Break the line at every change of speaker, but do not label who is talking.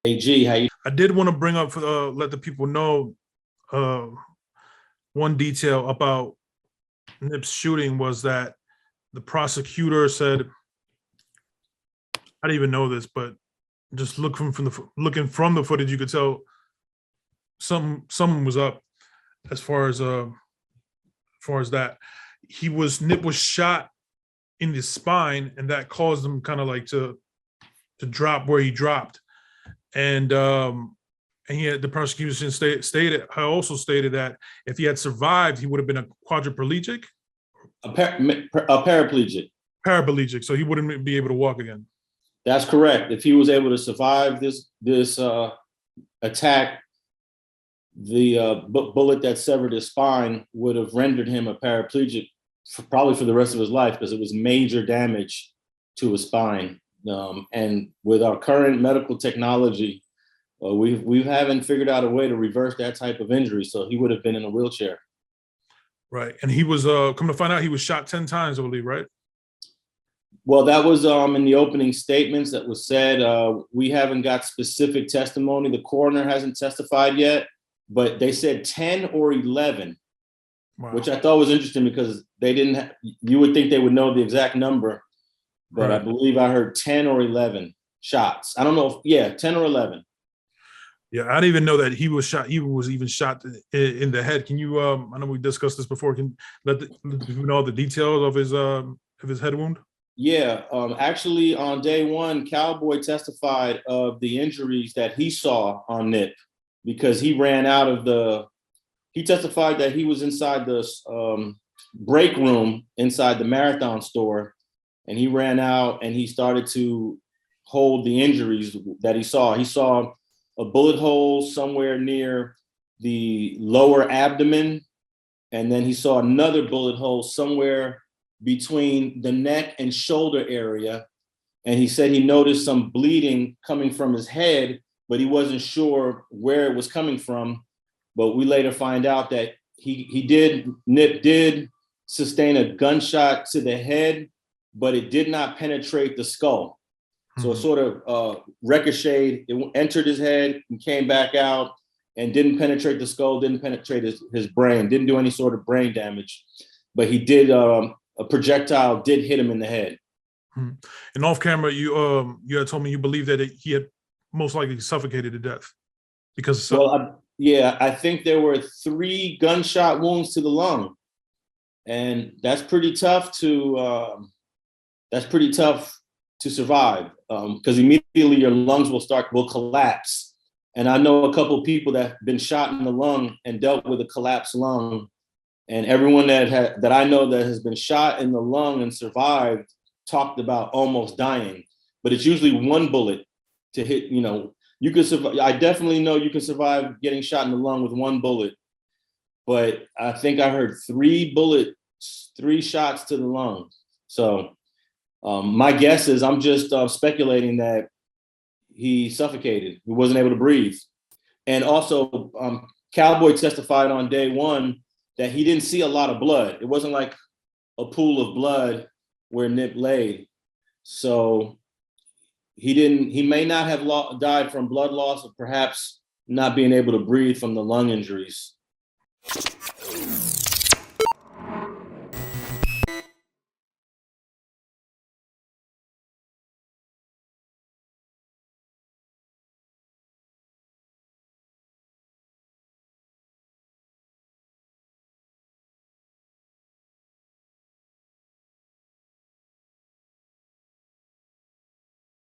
AG, how you?
I did want to bring up, let the people know, one detail about Nip's shooting was that the prosecutor said, I didn't even know this, but just looking from the footage, you could tell someone was up as far as that. Nip was shot in the spine, and that caused him kind of like to drop where he dropped. And the prosecution also stated that if he had survived, he would have been a quadriplegic.
A paraplegic.
Paraplegic, so he wouldn't be able to walk again.
That's correct. If he was able to survive this attack, the bullet that severed his spine would have rendered him a paraplegic probably for the rest of his life, because it was major damage to his spine. And with our current medical technology, we haven't figured out a way to reverse that type of injury. So he would have been in a wheelchair.
Right. And he was, come to find out, he was shot 10 times, I believe, right?
Well, that was in the opening statements that was said. We haven't got specific testimony. The coroner hasn't testified yet, but they said 10 or 11, wow. Which I thought was interesting because they didn't, you would think they would know the exact number, but right. I believe I heard 10 or 11 shots. I don't know if, 10 or 11.
Yeah, I didn't even know that he was shot. He was even shot in the head. Can you, I know we discussed this before, can let you know the details of his head wound?
Yeah, actually on day one, Cowboy testified of the injuries that he saw on Nip because he ran out of he testified that he was inside the break room inside the Marathon store, and he ran out and he started to hold the injuries that he saw. He saw a bullet hole somewhere near the lower abdomen, and then he saw another bullet hole somewhere between the neck and shoulder area. And he said he noticed some bleeding coming from his head, but he wasn't sure where it was coming from. But we later find out that Nip did sustain a gunshot to the head, but it did not penetrate the skull. So it sort of ricocheted, it entered his head and came back out and didn't penetrate the skull, didn't penetrate his brain, didn't do any sort of brain damage. But he did, a projectile did hit him in the head.
And off camera, you had told me you believe that he had most likely suffocated to death because.
I think there were 3 gunshot wounds to the lung, and that's pretty tough to survive because immediately your lungs will collapse. And I know a couple of people that have been shot in the lung and dealt with a collapsed lung. And everyone that I know that has been shot in the lung and survived talked about almost dying. But it's usually one bullet to hit, you can survive. I definitely know you can survive getting shot in the lung with one bullet. But I think I heard 3 shots to the lung. So my guess is I'm just speculating that he suffocated. He wasn't able to breathe. And also, Cowboy testified on day one that he didn't see a lot of blood. It wasn't like a pool of blood where Nip laid. So he may not have died from blood loss or perhaps not being able to breathe from the lung injuries.